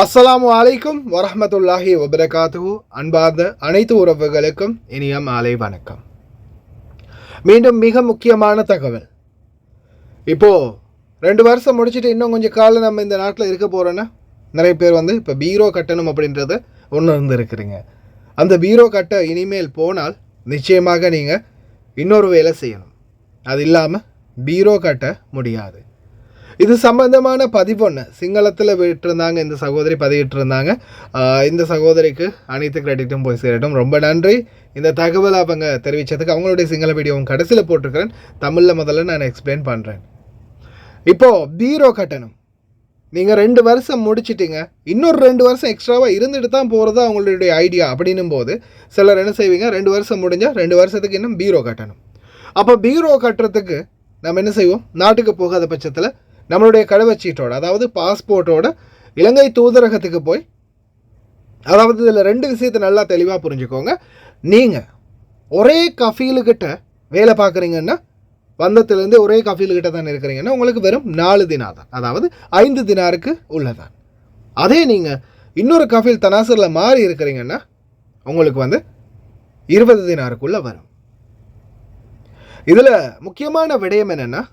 அஸ்ஸலாமு அலைக்கும் வரஹ்மத்துல்லாஹி வபரகாத்துஹு. அன்பார்ந்த அனைத்து உறவுகளுக்கும் இனிய மாலை வணக்கம். மீண்டும் மிக முக்கியமான தகவல். இப்போது 2 வருஷம் முடிச்சுட்டு இன்னும் கொஞ்சம் காலம் நம்ம இந்த நாட்டில் இருக்க போகிறோன்னா நிறைய பேர் இப்போ பீரோ கட்டணும் அப்படின்றத ஒன்று இருக்கிறீங்க. அந்த பீரோ கட்ட இனிமேல் போனால் நிச்சயமாக நீங்கள் இன்னொரு வேலை செய்யணும். அது இல்லாமல் பீரோ கட்ட முடியாது. இது சம்பந்தமான பதிவொன்று சிங்களத்தில் விட்டுருந்தாங்க. இந்த சகோதரி பதிவிட்டிருந்தாங்க. இந்த சகோதரிக்கு அனைத்து கிரெடிட்டும் போய் சேரட்டும். ரொம்ப நன்றி. இந்த தகவலை அவங்க தெரிவித்ததுக்கு. அவங்களுடைய சிங்கள வீடியோவும் கடைசியில் போட்டிருக்கிறேன். தமிழில் முதல்ல நான் எக்ஸ்பிளைன் பண்ணுறேன். இப்போது பீரோ கட்டணும். நீங்கள் 2 வருஷம் முடிச்சிட்டிங்க, இன்னொரு 2 வருஷம் எக்ஸ்ட்ராவாக இருந்துட்டு தான் போகிறது அவங்களுடைய ஐடியா அப்படின்னும் போது சிலர் என்ன செய்வீங்க, 2 வருஷம் முடிஞ்சால் 2 வருஷத்துக்கு இன்னும் பீரோ கட்டணும். அப்போ பீரோ கட்டுறதுக்கு நம்ம என்ன செய்வோம், நாட்டுக்கு போகாத பட்சத்தில் நம்மளுடைய கடவுச்சீட்டோட, அதாவது பாஸ்போர்ட்டோட இலங்கை தூதரகத்துக்கு போய், அதாவது இதில் 2 விஷயத்தை நல்லா தெளிவாக புரிஞ்சுக்கோங்க. நீங்கள் ஒரே கஃபீலுக்கிட்ட வேலை பார்க்குறீங்கன்னா, வந்தத்துலேருந்து ஒரே கஃபீலுக்கிட்ட தான் இருக்கிறீங்கன்னா உங்களுக்கு வெறும் 4 தினார் தான், அதாவது 5 தினாருக்கு உள்ளதான். அதே நீங்கள் இன்னொரு கஃபீல் தனாசரில் மாறி இருக்கிறீங்கன்னா உங்களுக்கு 20 தினாருக்குள்ளே வரும். இதில் முக்கியமான விடயம் என்னென்னா,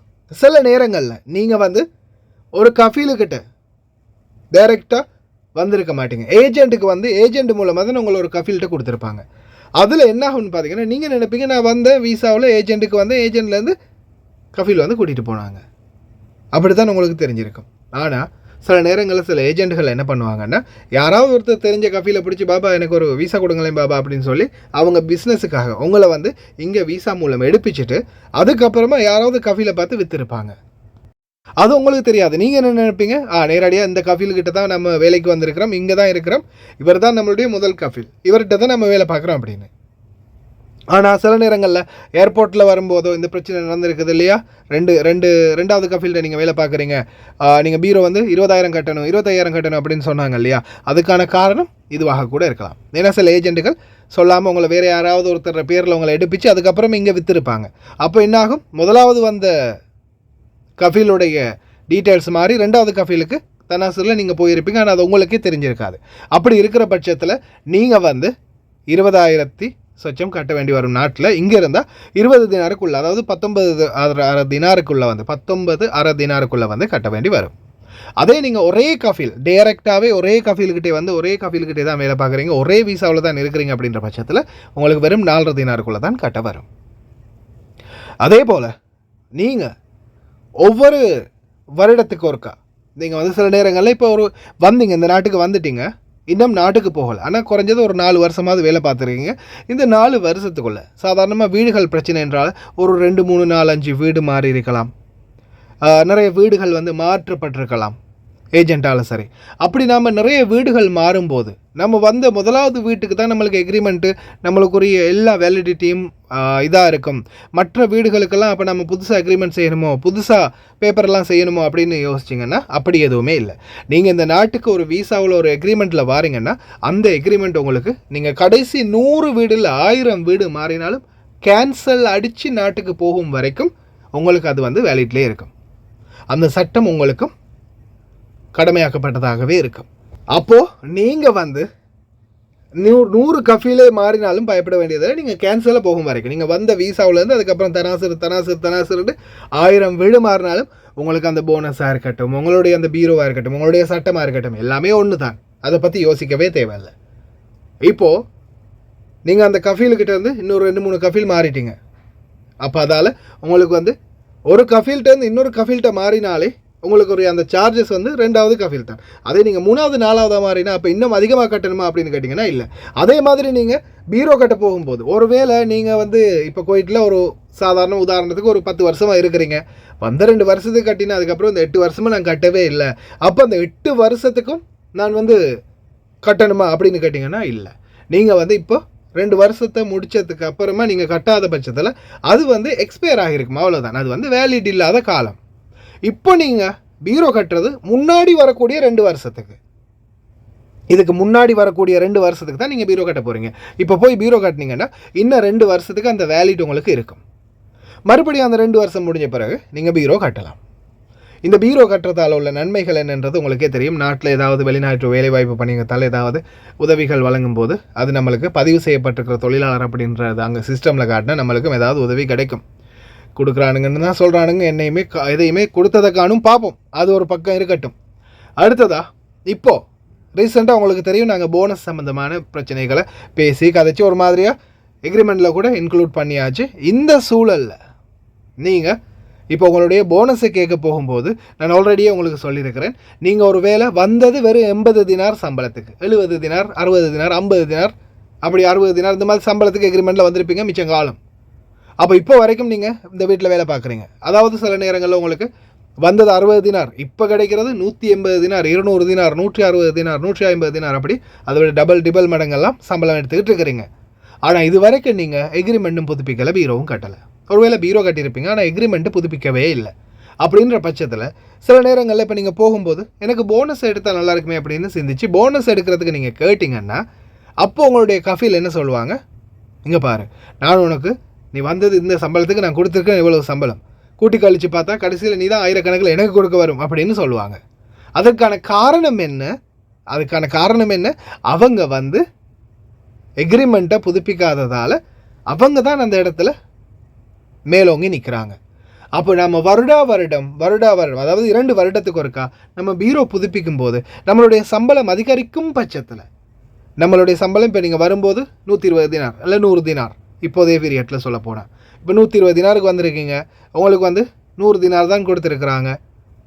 சில நேரங்களில் நீங்கள் ஒரு கஃபீலுக்கிட்ட டைரெக்டாக வந்திருக்க மாட்டீங்க. ஏஜென்ட்டுக்கு ஏஜென்ட் மூலமாக தான் உங்களை ஒரு கஃபீல்கிட்ட கொடுத்துருப்பாங்க. அதில் என்ன ஆகும்னு பார்த்தீங்கன்னா, நீங்கள் நினைப்பீங்க நான் வீசாவில் ஏஜென்ட்டுக்கு ஏஜென்ட்லேருந்து கஃபீல் கூட்டிகிட்டு போனாங்க. அப்படி தான் உங்களுக்கு தெரிஞ்சிருக்கும். ஆனால் சில நேரங்களில் சில ஏஜென்ட்டுகள் என்ன பண்ணுவாங்கன்னா, யாராவது ஒருத்தர் தெரிஞ்ச கஃபீலை பிடிச்சி, பாபா எனக்கு ஒரு வீசா கொடுங்களேன் பாபா அப்படின்னு சொல்லி அவங்க பிஸ்னஸுக்காக உங்களை இங்கே வீசா மூலம் எடுப்பிச்சுட்டு அதுக்கப்புறமா யாராவது கஃபீலை பார்த்து விற்றுருப்பாங்க. அது உங்களுக்கு தெரியாது. நீங்கள் என்ன நினைப்பீங்க, நேரடியாக இந்த கஃபீல்கிட்ட தான் நம்ம வேலைக்கு வந்திருக்கிறோம், இங்கே தான் இருக்கிறோம், இவர் தான் நம்மளுடைய முதல் கஃபீல், இவர்கிட்ட தான் நம்ம வேலை பார்க்குறோம் அப்படின்னு. ஆனால் சில நேரங்களில் ஏர்போர்ட்டில் வரும்போதோ இந்த பிரச்சனை நடந்திருக்குது இல்லையா, ரெண்டாவது கஃபீல்ட நீங்கள் வேலை பார்க்குறீங்க, நீங்கள் பீரோ 20,000 கட்டணும் 25,000 கட்டணும் அப்படின்னு சொன்னாங்க இல்லையா, அதுக்கான காரணம் இதுவாக கூட இருக்கலாம். ஏன்னா சில ஏஜென்ட்டுகள் சொல்லாமல் உங்களை வேறு யாராவது ஒருத்தர் பேரில் உங்களை எடுப்பிச்சு அதுக்கப்புறம் இங்கே விற்றுருப்பாங்க. அப்போ என்னாகும், முதலாவது வந்த கஃபீலுடைய டீட்டெயில்ஸ் மாதிரி 2வது கஃபீலுக்கு தனாசரில் நீங்கள் போயிருப்பீங்க. ஆனால் அது உங்களுக்கே தெரிஞ்சிருக்காது. அப்படி இருக்கிற பட்சத்தில் நீங்கள் 20,000 சொச்சம் கட்ட வேண்டி வரும். நாட்டில் இங்கே இருந்தால் 20 தினாருக்குள்ளே, அதாவது 19.5 தினாருக்குள்ளே 19.5 தினாருக்குள்ளே கட்ட வேண்டி வரும். அதே நீங்கள் ஒரே கஃபீல் டைரெக்டாகவே ஒரே கஃபீல்கிட்டே ஒரே கஃபீல்கிட்டே தான் வேலை பார்க்குறீங்க, ஒரே வீசாவில் தான் இருக்கிறீங்க அப்படின்ற பட்சத்தில் உங்களுக்கு வெறும் 4.5 தினாருக்குள்ளே தான் கட்ட வரும். அதே போல் நீங்கள் ஒவ்வொரு வருடத்துக்கு ஒருக்கா நீங்கள் சில நேரங்களில் இப்போ இந்த நாட்டுக்கு வந்துட்டீங்க, இன்னும் நாட்டுக்கு போகலை, ஆனால் குறைஞ்சது ஒரு 4 வருஷமாவது வேலை பார்த்துருக்கீங்க. இந்த 4 வருஷத்துக்குள்ளே சாதாரணமாக வீடுகள் பிரச்சனை என்றால் ஒரு 2, 3, 4, 5 வீடு மாறி இருக்கலாம். நிறைய வீடுகள் மாற்றப்பட்டிருக்கலாம் ஏஜென்ட்டால். சரி, அப்படி நாம் நிறைய வீடுகள் மாறும்போது நம்ம முதலாவது வீட்டுக்கு தான் நம்மளுக்கு எக்ரிமெண்ட்டு, நம்மளுக்குரிய எல்லா வேலிடிட்டியும் இதாக இருக்கும். மற்ற வீடுகளுக்கெல்லாம் அப்போ நம்ம புதுசாக அக்ரிமெண்ட் செய்யணுமோ, புதுசாக பேப்பர்லாம் செய்யணுமோ அப்படின்னு யோசிச்சிங்கன்னா அப்படி எதுவுமே இல்லை. நீங்கள் இந்த நாட்டுக்கு ஒரு வீசாவில் ஒரு எக்ரிமெண்ட்டில் வாரீங்கன்னா அந்த எக்ரிமெண்ட் உங்களுக்கு நீங்கள் கடைசி 100 வீடில் 1000 வீடு மாறினாலும் கேன்சல் அடித்து நாட்டுக்கு போகும் வரைக்கும் உங்களுக்கு அது வேலிட்லேயே இருக்கும். அந்த சட்டம் உங்களுக்கும் கடமையாக்கப்பட்டதாகவே இருக்கும். அப்போது நீங்கள் 100 கஃபீலே மாறினாலும் பயப்பட வேண்டியதில்லை. நீங்கள் கேன்சலாக போகும் வரைக்கும் நீங்கள் வீசாவிலேருந்து அதுக்கப்புறம் தனாசருட்டு 1000 வீடு மாறினாலும் உங்களுக்கு அந்த போனஸாக இருக்கட்டும், உங்களுடைய அந்த பீரோவாக இருக்கட்டும், உங்களுடைய சட்டமாக இருக்கட்டும், எல்லாமே ஒன்று தான். அதை பற்றி யோசிக்கவே தேவையில்லை. இப்போது நீங்கள் அந்த கஃபீலுக்கிட்ட இன்னொரு 2-3 கஃபீல் மாறிட்டீங்க. அப்போ அதால் உங்களுக்கு ஒரு கஃபீல்கிட்ட இன்னொரு கஃபீல்கிட்ட மாறினாலே உங்களுக்கு ஒரு அந்த சார்ஜஸ் 2வது கஃபீல் தான். அதே நீங்கள் 3வது 4வது மாறினா அப்போ இன்னும் அதிகமாக கட்டணுமா அப்படின்னு கேட்டிங்கன்னா இல்லை. அதே மாதிரி நீங்கள் பீரோ கட்ட போகும்போது ஒருவேளை நீங்கள் இப்போ குவைட்டில் ஒரு சாதாரண உதாரணத்துக்கு ஒரு 10 வருஷமாக இருக்கிறீங்க, 2 வருஷத்துக்கு கட்டினா அதுக்கப்புறம் இந்த 8 வருஷமாக நான் கட்டவே இல்லை, அப்போ அந்த 8 வருஷத்துக்கும் நான் கட்டணுமா அப்படின்னு கேட்டிங்கன்னா இல்லை. நீங்கள் இப்போ 2 வருஷத்தை முடித்ததுக்கு அப்புறமா நீங்கள் கட்டாத பட்சத்தில் அது எக்ஸ்பயர் ஆகிருக்கும், அவ்வளோதான். அது வேலிட் இல்லாத காலம். இப்போ நீங்கள் பீரோ கட்டுறது முன்னாடி வரக்கூடிய 2 வருஷத்துக்கு, இதுக்கு முன்னாடி வரக்கூடிய 2 வருஷத்துக்கு தான் நீங்கள் பீரோ கட்ட போகிறீங்க. இப்போ போய் பீரோ கட்டினீங்கன்னா இன்னும் 2 வருஷத்துக்கு அந்த வேலிட் உங்களுக்கு இருக்கும். மறுபடியும் அந்த 2 வருஷம் முடிஞ்ச பிறகு நீங்கள் பீரோ கட்டலாம். இந்த பீரோ கட்டுறதால உள்ள நன்மைகள் என்னன்றது உங்களுக்கே தெரியும். நாட்டில் ஏதாவது வெளிநாட்டு வேலைவாய்ப்பு பண்ணிங்கத்தால் ஏதாவது உதவிகள் வழங்கும் போது அது நம்மளுக்கு பதிவு செய்யப்பட்டிருக்கிற தொழிலாளர் அப்படின்றது அங்கே சிஸ்டமில் காட்டினா நம்மளுக்கும் ஏதாவது உதவி கிடைக்கும். கொடுக்குறானுங்கன்னு தான் சொல்கிறானுங்க. என்னையுமே எதையுமே கொடுத்ததைக்கானும் பார்ப்போம். அது ஒரு பக்கம் இருக்கட்டும். அடுத்ததா இப்போது ரீசெண்டாக உங்களுக்கு தெரியும், நாங்கள் போனஸ் சம்மந்தமான பிரச்சனைகளை பேசி கதைச்சி ஒரு மாதிரியாக எக்ரிமெண்ட்டில் கூட இன்க்ளூட் பண்ணியாச்சு. இந்த சூழலில் நீங்கள் இப்போ உங்களுடைய போனஸை கேட்க போகும்போது நான் ஆல்ரெடியே உங்களுக்கு சொல்லியிருக்கிறேன், நீங்கள் ஒரு வேளை வந்தது வெறும் 80 தினார் சம்பளத்துக்கு, 70 தினார் 60 தினார் 50 தினார் அப்படி 60 தினார் இந்த மாதிரி சம்பளத்துக்கு எக்ரிமெண்ட்டில் வந்திருப்பீங்க மிச்சம் காலம். அப்போ இப்போ வரைக்கும் நீங்கள் இந்த வீட்டில் வேலை பார்க்குறீங்க. அதாவது சில நேரங்களில் உங்களுக்கு வந்தது 60 தினார், இப்போ கிடைக்கிறது 180 தினார் 200 தினார் 160 தினார் 150 தினார் அப்படி அதை விட டபுள் மடங்கெல்லாம் சம்பளம் எடுத்துக்கிட்டு இருக்கிறீங்க. ஆனால் இது வரைக்கும் நீங்கள் எக்ரிமெண்ட்டும் புதுப்பிக்கலை, பீரோவும் கட்டலை. ஒருவேளை பீரோ கட்டியிருப்பீங்க, ஆனால் எக்ரிமெண்ட்டு புதுப்பிக்கவே இல்லை. அப்படின்ற பட்சத்தில் சில நேரங்களில் இப்போ நீங்கள் போகும்போது எனக்கு போனஸ் எடுத்தால் நல்லா இருக்குமே அப்படின்னு சிந்திச்சு போனஸ் எடுக்கிறதுக்கு நீங்கள் கேட்டிங்கன்னா அப்போ உங்களுடைய கஃபீல் என்ன சொல்லுவாங்க, இங்கே பாரு, நான் உனக்கு நீ வந்தது இந்த சம்பளத்துக்கு நான் கொடுத்துருக்கேன், இவ்வளவு சம்பளம் கூட்டி கழித்து பார்த்தா கடைசியில் நீ தான் ஆயிரக்கணக்கில் எனக்கு கொடுக்க வரும் அப்படின்னு சொல்லுவாங்க. அதுக்கான காரணம் என்ன? அவங்க வந்து எக்ரிமெண்ட்டை புதுப்பிக்காததால் அவங்க தான் அந்த இடத்துல மேலோங்கி நிற்கிறாங்க. அப்போ நம்ம வருடம் அதாவது 2 வருடத்துக்கு ஒருக்கா நம்ம பீரோ புதுப்பிக்கும் போது நம்மளுடைய சம்பளம் அதிகரிக்கும் பட்சத்தில் நம்மளுடைய சம்பளம் இப்போ நீங்கள் வரும்போது 120 தினார் இல்லை 100 தினார் இப்போதைய பீரியட்டில் சொல்ல போனால் இப்போ 120 தினாருக்கு வந்திருக்கீங்க, உங்களுக்கு வந்து 100 தினார் தான் கொடுத்துருக்குறாங்க.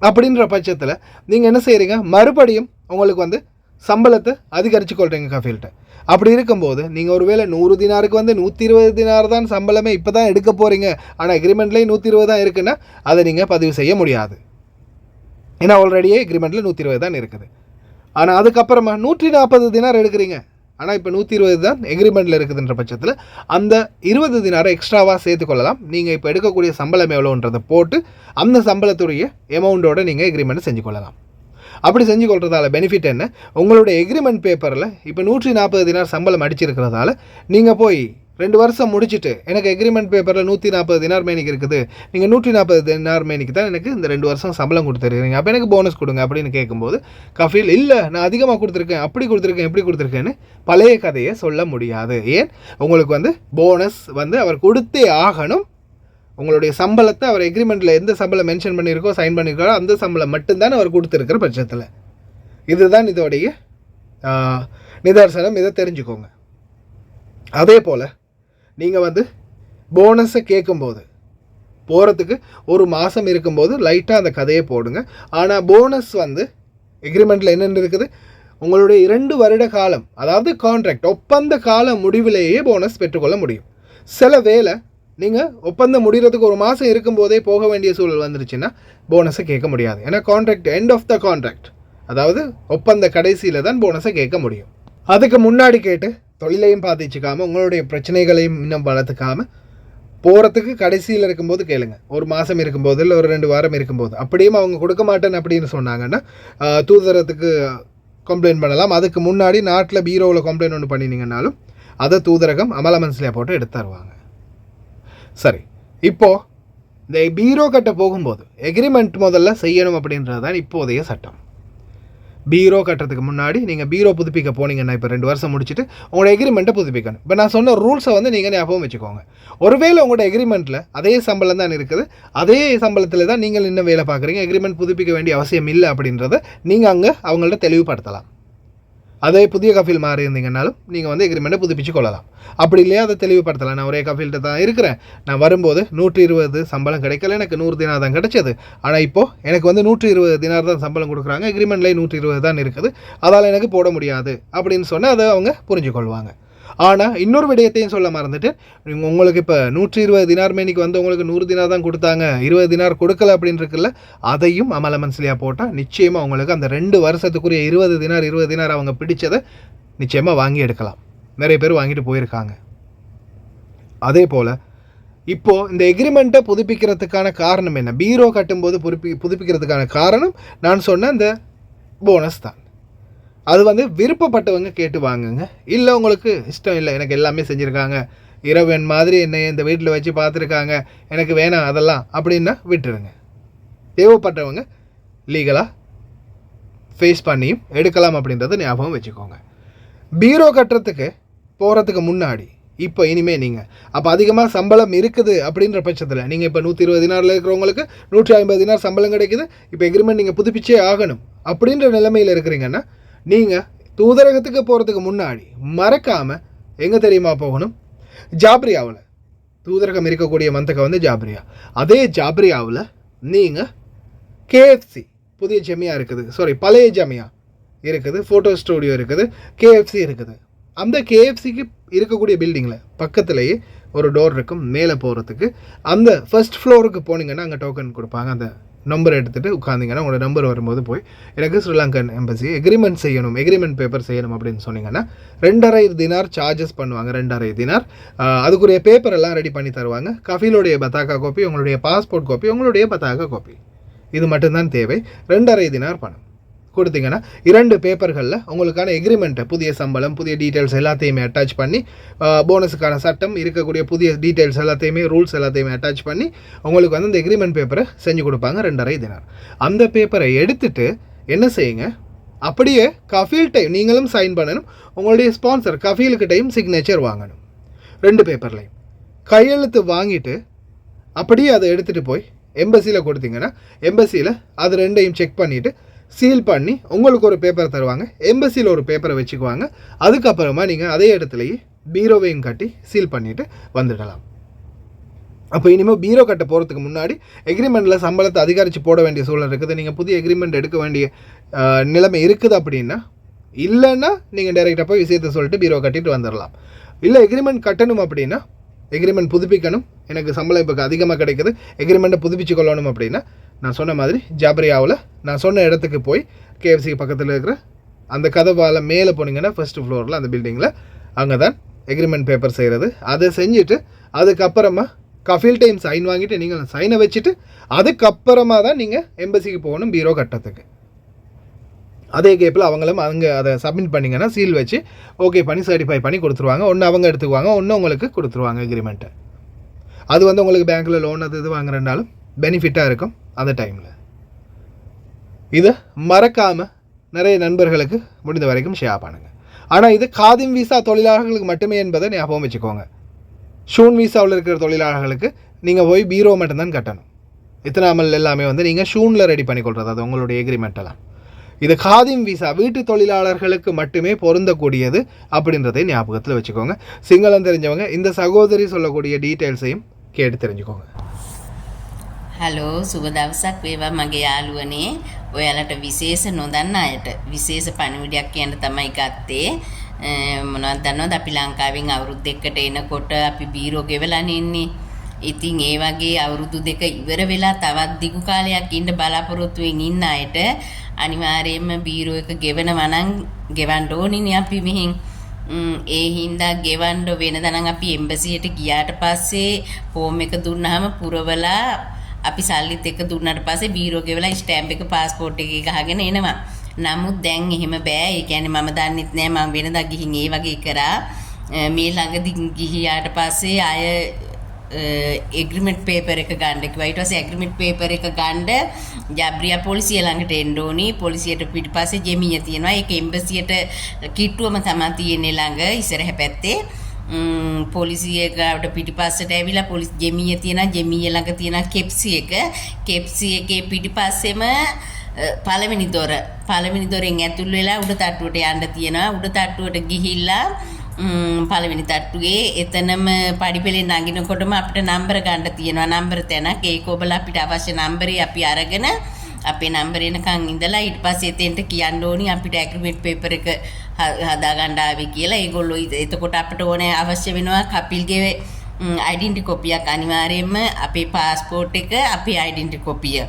அப்படின்ற பட்சத்தில் நீங்கள் என்ன செய்கிறீங்க, மறுபடியும் உங்களுக்கு வந்து சம்பளத்தை அதிகரித்து கொள்கிறீங்க கஃபீல்கிட்ட. அப்படி இருக்கும்போது நீங்கள் ஒருவேளை 100 தினாருக்கு வந்து 120 தினார் தான் சம்பளமே இப்போ தான் எடுக்க போகிறீங்க, ஆனால் எக்ரிமெண்ட்லேயும் 120 தான் இருக்குன்னா அதை நீங்கள் பதிவு செய்ய முடியாது. ஏன்னா ஆல்ரெடியே எக்ரிமெண்ட்டில் 120 தான் இருக்குது. ஆனால் அதுக்கப்புறமா 140 தினார் எடுக்கிறீங்க, ஆனால் இப்போ 120 தான் எக்ரிமெண்ட்டில் இருக்குதுன்ற பட்சத்தில் அந்த 20 தினாரை எக்ஸ்ட்ராவாக சேர்த்துக்கொள்ளலாம். நீங்கள் இப்போ எடுக்கக்கூடிய சம்பளம் எவ்வளோன்றதை போட்டு அந்த சம்பளத்துடைய எமௌண்ட்டோடு நீங்கள் எக்ரிமெண்ட் செஞ்சு கொள்ளலாம். அப்படி செஞ்சு கொள்றதால பெனிஃபிட் என்ன, உங்களுடைய எக்ரிமெண்ட் பேப்பரில் இப்போ 140 தினார் சம்பளம் அடிச்சிருக்கிறதால நீங்கள் போய் 2 வருஷம் முடிச்சுட்டு எனக்கு எக்ரிமெண்ட் பேப்பரில் 140 தினார் மேனிக்கு இருக்குது, நீங்கள் 140 தினார் மேனிக்கு தான் எனக்கு இந்த 2 வருஷம் சம்பளம் கொடுத்துருக்கீங்க, அப்போ எனக்கு போனஸ் கொடுங்க அப்படின்னு கேட்கும்போது கஃபீல் இல்லை நான் அதிகமாக கொடுத்துருக்கேன், அப்படி கொடுத்துருக்கேன் இப்படி கொடுத்துருக்கேன்னு பழைய கதையை சொல்ல முடியாது. ஏன், உங்களுக்கு வந்து போனஸ் வந்து அவர் கொடுத்தே ஆகணும். உங்களுடைய சம்பளத்தை அவர் எக்ரிமெண்ட்டில் எந்த சம்பளம் மென்ஷன் பண்ணியிருக்கோ சைன் பண்ணியிருக்காரோ அந்த சம்பளம் மட்டும்தான் அவர் கொடுத்துருக்கிற பட்சத்தில். இதுதான் இதோடைய நிதர்சனம். இதை தெரிஞ்சுக்கோங்க. அதே போல் நீங்கள் வந்து போனஸை கேட்கும்போது போகிறதுக்கு ஒரு மாதம் இருக்கும்போது லைட்டாக அந்த கதையை போடுங்க. ஆனால் போனஸ் வந்து எக்ரிமெண்ட்டில் என்னென்னு இருக்குது, உங்களுடைய 2 வருட காலம் அதாவது கான்ட்ராக்ட் ஒப்பந்த கால முடிவிலேயே போனஸ் பெற்றுக்கொள்ள முடியும். சில வேளை நீங்கள் ஒப்பந்தம் முடிகிறதுக்கு ஒரு மாதம் இருக்கும்போதே போக வேண்டிய சூழல் வந்துருச்சுன்னா போனஸை கேட்க முடியாது. ஏன்னா contract end of the contract அதாவது ஒப்பந்த கடைசியில் தான் போனஸை கேட்க முடியும். அதுக்கு முன்னாடி கேட்டு தொழிலையும் பாதிச்சுக்காமல் உங்களுடைய பிரச்சனைகளையும் இன்னும் வளர்த்துக்காமல் போகிறதுக்கு கடைசியில் இருக்கும்போது கேளுங்க. ஒரு மாதம் இருக்கும்போது இல்லை ஒரு 2 வாரம் இருக்கும்போது அப்படியும் அவங்க கொடுக்க மாட்டேன் அப்படின்னு சொன்னாங்கன்னா தூதரத்துக்கு கம்ப்ளைண்ட் பண்ணலாம். அதுக்கு முன்னாடி நாட்டில் பீரோவில் கம்ப்ளைண்ட் ஒன்று பண்ணினீங்கன்னாலும் அதை தூதரகம் அமலமன்ஸ்லேயே போட்டு எடுத்து தருவாங்க. சரி, இப்போது இந்த பீரோ கட்ட போகும்போது எக்ரிமெண்ட் முதல்ல செய்யணும் அப்படின்றது தான் இப்போதைய சட்டம். பீரோ கட்டுறதுக்கு முன்னாடி நீங்கள் பீரோ புதுப்பிக்க போனீங்கன்னா இப்போ 2 வருஷம் முடிச்சுட்டு உங்களோட எக்ரிமெண்ட்டை புதுப்பிக்கணும். இப்போ நான் சொன்ன ரூல்ஸை வந்து நீங்கள் ஞாபகம் வச்சுக்கோங்க. ஒருவேளை உங்களோட எக்ரிமெண்ட்டில் அதே சம்பளம் தான் இருக்குது, அதே சம்பளத்தில் தான் நீங்கள் இன்னும் வேலை பார்க்குறீங்க, எக்ரிமெண்ட் புதுப்பிக்க வேண்டிய அவசியம் இல்லை அப்படின்றத நீங்கள் அங்கே அவங்கள்ட்ட தெளிவுபடுத்தலாம். அதே புதிய கஃபீல் மாறி இருந்தீங்கன்னாலும் நீங்கள் வந்து எக்ரிமெண்ட்டை புதுப்பிச்சு கொள்ளலாம். அப்படி இல்லையா அதை தெளிவுபடுத்தலாம். நான் ஒரே கஃபீல்கிட்ட தான் இருக்கிறேன், நான் வரும்போது 120 சம்பளம் கிடைக்கல, எனக்கு 100 தினார் தான் கிடைச்சது, ஆனால் இப்போது எனக்கு வந்து 120 தினார் தான் சம்பளம் கொடுக்குறாங்க, எக்ரிமெண்ட்லேயே 120 தான் இருக்குது, அதால் எனக்கு போட முடியாது அப்படின்னு சொன்னால் அதை அவங்க புரிஞ்சுக்கொள்வாங்க. ஆனால் இன்னொரு விடயத்தையும் சொல்ல மறந்துட்டு, உங்களுக்கு இப்போ 120 தினார் மேனிக்கு வந்து உங்களுக்கு 100 தினார் தான் கொடுத்தாங்க, 20 தினார் கொடுக்கல அப்படின்னு இருக்குல்ல, அதையும் அமலமன்ஸ்லியாக போட்டால் நிச்சயமாக உங்களுக்கு அந்த 2 வருஷத்துக்குரிய 20 தினார் அவங்க பிடிச்சதை நிச்சயமாக வாங்கி எடுக்கலாம். நிறைய பேர் வாங்கிட்டு போயிருக்காங்க. அதே போல் இப்போது இந்த எக்ரிமெண்ட்டை புதுப்பிக்கிறதுக்கான காரணம் என்ன, பீரோ கட்டும்போது புதுப்பிக்கிறதுக்கான காரணம் நான் சொன்ன இந்த போனஸ் தான். அது வந்து விருப்பப்பட்டவங்க கேட்டு வாங்குங்க. இல்லை உங்களுக்கு இஷ்டம் இல்லை, எனக்கு எல்லாமே செஞ்சுருக்காங்க, இரவன் மாதிரி என்னை இந்த வீட்டில் வச்சு பார்த்துருக்காங்க, எனக்கு வேணாம் அதெல்லாம் அப்படின்னா விட்டுருங்க. தேவைப்பட்டவங்க லீகலாக ஃபேஸ் பண்ணியும் எடுக்கலாம் அப்படின்றத ஞாபகம் வச்சுக்கோங்க. பீரோ கட்டுறதுக்கு போகிறதுக்கு முன்னாடி இப்போ இனிமேல் நீங்கள் அப்போ அதிகமாக சம்பளம் இருக்குது அப்படின்ற பட்சத்தில் நீங்கள் இப்போ 120 தினாரில் இருக்கிறவங்களுக்கு 150 தினார் சம்பளம் கிடைக்குது. இப்போ எக்ரிமெண்ட் நீங்கள் புதுப்பிச்சே ஆகணும் அப்படின்ற நிலைமையில் இருக்கிறீங்கன்னா நீங்கள் தூதரகத்துக்கு போகிறதுக்கு முன்னாடி மறக்காமல் எங்கே தெரியுமா போகணும்? ஜாப்ரியாவில் தூதரகம் இருக்கக்கூடிய மந்தகம் வந்து ஜாப்ரியா. அதே ஜாப்ரியாவில் நீங்கள் கேஎஃப்சி புதிய ஜமியா இருக்குது, பழைய ஜமியா இருக்குது, ஃபோட்டோ ஸ்டூடியோ இருக்குது, கேஎஃப்சி இருக்குது. அந்த கேஎஃப்சிக்கு இருக்கக்கூடிய பில்டிங்கில் பக்கத்துலேயே ஒரு டோர் இருக்கும் மேலே போகிறதுக்கு. அந்த ஃபர்ஸ்ட் ஃப்ளோருக்கு போனீங்கன்னா அங்கே டோக்கன் கொடுப்பாங்க. அந்த நம்பர் எடுத்துகிட்டு உட்காந்திங்கன்னா உங்களோட நம்பர் வரும்போது போய் எனக்கு ஸ்ரீலங்கன் எம்பசி எக்ரிமெண்ட் செய்யணும், எக்ரிமெண்ட் பேப்பர் செய்யணும் அப்படின்னு சொன்னீங்கன்னா 2.5 தினார் சார்ஜஸ் பண்ணுவாங்க. 2.5 தினார் அதுக்குரிய பேப்பர் எல்லாம் ரெடி பண்ணி தருவாங்க. கஃபீலோடைய பத்தாக்கா காப்பி, உங்களுடைய பாஸ்போர்ட் காப்பி, உங்களுடைய பத்தாக்கா காப்பி, இது மட்டும்தான் தேவை. 2.5 தினார் பணம் கொடுத்தீங்கன்னா 2 பேப்பர்களில் உங்களுக்கான எக்ரிமெண்ட்டை, புதிய சம்பளம், புதிய டீட்டெயில்ஸ் எல்லாத்தையுமே அட்டாச் பண்ணி, போனஸுக்கான சட்டம் இருக்கக்கூடிய புதிய டீட்டெயில்ஸ் எல்லாத்தையுமே, ரூல்ஸ் எல்லாத்தையுமே அட்டாச் பண்ணி உங்களுக்கு வந்து இந்த எக்ரிமெண்ட் பேப்பரை செஞ்சு கொடுப்பாங்க. 2.5 தினார். அந்த பேப்பரை எடுத்துகிட்டு என்ன செய்யுங்க, அப்படியே கஃபீல்கிட்டையும் நீங்களும் சைன் பண்ணணும், உங்களுடைய ஸ்பான்சர் கஃபீல்கிட்டையும் சிக்னேச்சர் வாங்கணும். 2 பேப்பர்லையும் கையெழுத்து வாங்கிட்டு அப்படியே அதை எடுத்துகிட்டு போய் எம்பசியில் கொடுத்தீங்கன்னா எம்பசியில் அது 2ஐயும் செக் பண்ணிவிட்டு சீல் பண்ணி உங்களுக்கு ஒரு பேப்பர் தருவாங்க. எம்பசியில் ஒரு பேப்பரை வச்சுக்குவாங்க. அதுக்கப்புறமா நீங்கள் அதே இடத்துலையே பீரோவையும் கட்டி சீல் பண்ணிவிட்டு வந்துடலாம். அப்போ இனிமேல் பீரோ கட்ட போகிறதுக்கு முன்னாடி எக்ரிமெண்ட்டில் சம்பளத்தை அதிகரித்து போட வேண்டிய சூழல் இருக்குது. நீங்கள் புதிய எக்ரிமெண்ட் எடுக்க வேண்டிய நிலைமை இருக்குது அப்படின்னா, இல்லைன்னா நீங்கள் டைரெக்டாக போய் விஷயத்தை சொல்லிட்டு பீரோ கட்டிட்டு வந்துடலாம். இல்லை எக்ரிமெண்ட் கட்டணும் அப்படின்னா, எக்ரிமெண்ட் புதுப்பிக்கணும், எனக்கு சம்பளம் இப்போ அதிகமாக கிடைக்குது, எக்ரிமெண்ட்டை புதுப்பிச்சு கொள்ளணும் அப்படின்னா, நான் சொன்ன மாதிரி ஜாப்ரியாவில் நான் சொன்ன இடத்துக்கு போய் கேஎஃப்சிக்கு பக்கத்தில் இருக்கிற அந்த கதவால் மேலே போனீங்கன்னா ஃபர்ஸ்ட் ஃப்ளோரில் அந்த பில்டிங்கில் அங்கே தான் எக்ரிமெண்ட் பேப்பர் செய்கிறது. அதை செஞ்சுட்டு அதுக்கப்புறமா கஃபீல் டைம் சைன் வாங்கிட்டு நீங்கள் சைனை வச்சுட்டு அதுக்கப்புறமா தான் நீங்கள் எம்பசிக்கு போகணும் பீரோ கட்டத்துக்கு. அதே கேப்பில் அவங்களும் அங்கே அதை சப்மிட் பண்ணிங்கன்னா சீல் வச்சு ஓகே பண்ணி சர்டிஃபை பண்ணி கொடுத்துருவாங்க. ஒன்று அவங்க எடுத்துக்குவாங்க, ஒன்று உங்களுக்கு கொடுத்துருவாங்க எக்ரிமெண்ட்டை. அது வந்து உங்களுக்கு பேங்க்கில் லோன் அது இது வாங்குறதுனாலும் பெனிஃபிட்டாக இருக்கும் அந்த டைமில். இதை மறக்காமல் நிறைய நண்பர்களுக்கு முடிந்த வரைக்கும் ஷேர் பண்ணுங்கள். ஆனால் இது காதிம் வீசா தொழிலாளர்களுக்கு மட்டுமே என்பதை ஞாபகம் வச்சுக்கோங்க. ஷூன் வீசாவில் இருக்கிற தொழிலாளர்களுக்கு நீங்கள் போய் பீரோ மட்டும்தான் கட்டணும். இத்தனாமல் எல்லாமே வந்து நீங்கள் ஷூனில் ரெடி பண்ணி கொள்வது, அது உங்களுடைய எக்ரிமெண்ட்டெல்லாம். இது காதிம் வீசா வீட்டு தொழிலாளர்களுக்கு மட்டுமே பொருந்தக்கூடியது அப்படின்றதை ஞாபகத்தில் வச்சுக்கோங்க. சிங்களம் தெரிஞ்சவங்க இந்த சகோதரி சொல்லக்கூடிய டீட்டெயில்ஸையும் கேட்டு தெரிஞ்சுக்கோங்க. හලෝ සුබ දවසක් වේවා මගේ යාළුවනේ. ඔයාලට විශේෂ නොදන්න අයට විශේෂ පණිවිඩයක් කියන්න තමයි ගත්තේ. මොනවද දන්නවද, අපි ලංකාවෙන් අවුරුදු දෙකකට එනකොට අපි බීරෝ ගෙවලානේ ඉන්නේ. ඉතින් ඒ වගේ අවුරුදු දෙක ඉවර වෙලා තවත් දිගු කාලයක් ඉන්න බලාපොරොත්තුවෙන් ඉන්න අයට අනිවාර්යයෙන්ම බීරෝ එක ගෙවනවා නම් ගෙවන්න ඕනිනේ අපි මෙහෙන්. ඒ හින්දා ගෙවන්න වෙනදා නම් අපි එම්බසියට ගියාට පස්සේ ෆෝම් එක දුන්නාම පුරවලා අපි සල්ලිත් එක්ක දුන්නාට පස්සේ බීරෝ ගෙවලා ස්ටෑම්ප් එක පාස්පෝර්ට් එකේ ගහගෙන එනවා. නමුත් දැන් එහෙම බෑ. ඒ කියන්නේ මම දන්නෙත් නෑ, මම වෙනදා ගිහින් ඒ වගේ කරා. මේ ළඟදී ගිහියාට පස්සේ ආය එග්‍රීමන්ට් පේපර් එක ගන්න කිව්වා. ඊට පස්සේ එග්‍රීමන්ට් පේපර් එක ගන්න ජාබ්‍රියා පොලිසිය ළඟට එන්න ඕනි. පොලිසියට පිටිපස්සේ ජෙමිය තියෙනවා. ඒක එම්බසියට කිට්ටුවම තමයි තියෙන්නේ ළඟ ඉස්සරහ පැත්තේ. පොලිසිය ගාවට පිටිපස්සට ඇවිල්ලා පොලිස් ජෙමිය තියෙනවා. ජෙමිය ළඟ තියෙනවා කෙප්සි එක. කෙප්සි එකේ පිටිපස්සෙම පළවෙනි දොරෙන් ඇතුල් වෙලා උඩ තට්ටුවට යන්න තියෙනවා. උඩ තට්ටුවට ගිහිල්ලා පළවෙනි තට්ටුවේ එතනම පඩිපෙළේ නගිනකොටම අපිට නම්බර ගන්න තියෙනවා. නම්බර තැනක් ඒක ඔබලා අපිට අවශ්‍ය නම්බරේ අපි අරගෙන අපේ නම්බර එනකන් ඉඳලා ඊට පස්සේ එතෙන්ට කියන්න ඕනි අපිට ඇග්‍රීමන්ට් පේපර් එක හදා ගන්න ආවේ කියලා. ඒගොල්ලෝ එතකොට අපිට ඕනේ අවශ්‍ය වෙනවා කපිල්ගේ ඩෙන්ටිටි කොපියක්, අනිවාර්යයෙන්ම අපේ පාස්පෝර්ට් එක, අපේ ඩෙන්ටිටි කොපිය.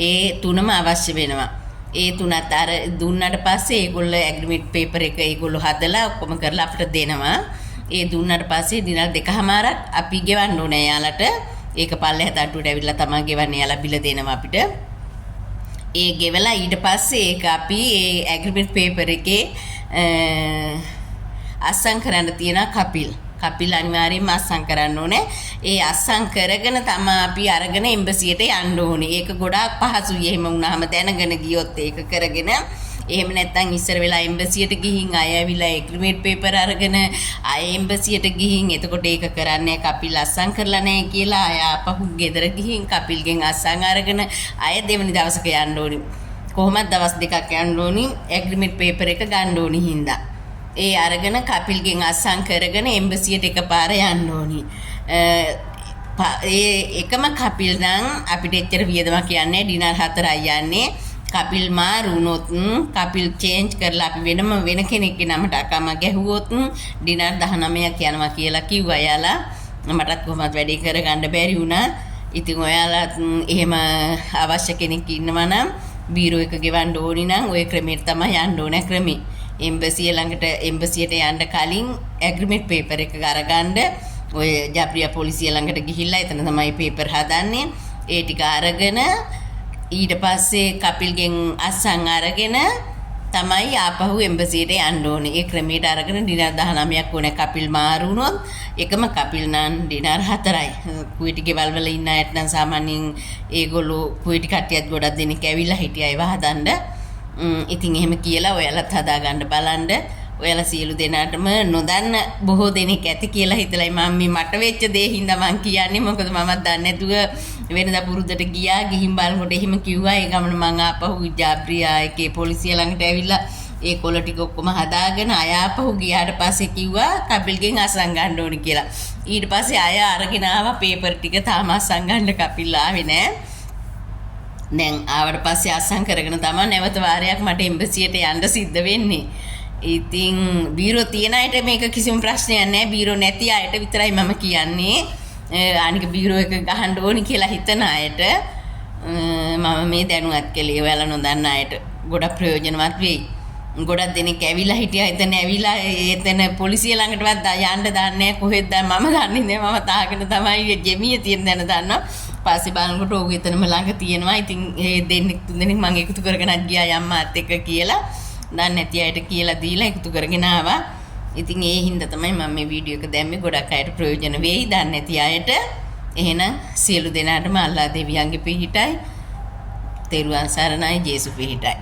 ඒ තුනම අවශ්‍ය වෙනවා. ඒ තුනත් අර දුන්නාට පස්සේ ඒගොල්ලෝ ඇග්‍රීමන්ට් පේපර් එක ඒගොල්ලෝ හදලා ඔක්කොම කරලා අපිට දෙනවා. ඒ දුන්නාට පස්සේ දින දෙකමාරක් අපි ගෙවන්න ඕනේ යාලට. ඒක පල්ලෙහා තට්ටුවට ඇවිල්ලා තමයි ගෙවන්නේ. යාලා බිල දෙනවා අපිට. ඒ ගෙවලා ඊට පස්සේ ඒක අපි ඒ ඇග්‍රීමන්ට් පේපර් එකේ අස්සම් කරන්න තියෙනවා කපිල්. කපිල් අනිවාර්යයෙන්ම අස්සම් කරන්න ඕනේ. ඒ අස්සම් කරගෙන තමයි අපි අරගෙන එම්බසියට යන්න ඕනේ. ඒක ගොඩාක් පහසුයි. එහෙම වුණාම දැනගෙන ගියොත් ඒක කරගෙන එහෙම නැත්නම් ඉස්සර වෙලා එම්බසියට ගිහින් අය ඇවිල්ලා එග්‍රීමන්ට් පේපර් අරගෙන අය එම්බසියට ගිහින් එතකොට ඒක කරන්නේ කපිල් අස්සම් කරලා නැහැ කියලා අය ආපහු ගෙදර ගිහින් කපිල්ගෙන් අස්සම් අරගෙන අය දෙවෙනි දවසක යන්න ඕනේ. කොහොමද දවස් දෙකක් යන්න ඕනි එග්‍රීමන්ට් පේපර් එක ගන්න ඕනි හින්දා. ඒ අරගෙන කපිල්ගෙන් අස්සම් කරගෙන එම්බසියට එකපාර යන්න ඕනි. ඒ එකම කපිල් නම් අපිට එච්චර වියදමක් යන්නේ ඩිනර් 4යි යන්නේ. කපිල් මාරු වුණොත් කපිල් චේන්ජ් කරලා අපි වෙන කෙනෙක්ගේ නමට අකම ගැහුවොත් ඩිනර් 19ක් යනවා කියලා කිව්වා යාලා. මටත් කොහොමද වැඩේ කරගන්න බැරි වුණා. ඉතින් ඔයාලා එහෙම අවශ්‍ය කෙනෙක් ඉන්නවා නම් බීරෝ එක ගෙවන්න ඕනි නම් ওই ක්‍රමයට තමයි යන්න ඕනේ ක්‍රමේ. එම්බසියට යන්න කලින් ඇග්‍රීමන්ට් පේපර් එක අරගන්න ඔය ජාප්‍රියා පොලිසිය ළඟට ගිහිල්ලා එතන තමයි පේපර් හදන්නේ. ඒ ටික අරගෙන ඊට පස්සේ කපිල්ගෙන් අස්සන් අරගෙන තමයි ආපහු එම්බසියට යන්න ඕනේ. ඒ ක්‍රමයට අරගෙන ඩිනර් 19ක් ඕනේ. කපිල් මාරු වුණොත් එකම කපිල් නම් ඩිනර් 4යි. කුවේටි ගෙවල් වල ඉන්න අයට නම් සාමාන්‍යයෙන් ඒගොල්ලෝ කුවේටි කට්ටියත් ගොඩක් දෙනෙක් ඇවිල්ලා හිටියා ඒව හදන්න. ඉතින් එහෙම කියලා ඔයාලත් හදාගන්න බලන්න. ඔයාලා සියලු දෙනාටම නොදන්න බොහෝ දෙනෙක් ඇති කියලා හිතලයි මම මේ මට වෙච්ච දේ හින්දා මං කියන්නේ. මොකද මමත් දන්නේ නැතුව වෙනදා පුරුද්දට ගියා. ගිහින් බලනකොට එහෙම කිව්වා. ඒ ගමන මං ආපහු ජාප්‍රියා එකේ පොලිසිය ළඟට ඇවිල්ලා ඒ කොළ ටික ඔක්කොම හදාගෙන අය ආපහු ගියාට පස්සේ කිව්වා කපිල්ගෙන් අසන් ගන්න ඕනි කියලා. ඊට පස්සේ අය අරගෙන ආවා පේපර් ටික. තාම අසන් ගන්න කපිල් ආවේ නෑ. දැන් ආවට පස්සේ අසන් කරගෙන තමයි නැවත වාරයක් මට එම්බසියට යන්න සිද්ධ වෙන්නේ. ඉතින් බීරෝ තියන අයට මේක කිසිම ප්‍රශ්නයක් නැහැ. බීරෝ නැති අයට විතරයි මම කියන්නේ. අනික බීරෝ එක ගහන්න ඕනි කියලා හිතන අයට මම මේ දැනුවත් කළේ. ඔයාලා නොදන්න අයට ගොඩක් ප්‍රයෝජනවත් වෙයි. ගොඩක් දෙනෙක් ඇවිල්ලා හිටියා. එතන පොලිසිය ළඟටවත් යන්න දන්නේ කොහෙද මම දන්නේ නැහැ. මම තාගෙන තමයි ජෙමිය තියෙන දැන දන්නවා. පස්සේ බලනකොට ඕක එතනම ළඟ තියෙනවා. ඉතින් ඒ දෙන්නෙක් තුන් දෙනෙක් මම එකතු කරගෙනත් ගියා යම්මාත් එක්ක කියලා. දන්නේ නැති අයට කියලා දීලා එකතු කරගෙන ආවා. ඉතින් ඒ හින්දා තමයි මම මේ වීඩියෝ එක දැම්මේ. ගොඩක් අයට ප්‍රයෝජන වෙයි දන්නේ නැති අයට. එහෙනම් සියලු දෙනාටම අල්ලා දෙවියන්ගේ පිහිටයි. තෙරුවන් සරණයි. ජේසු පිහිටයි.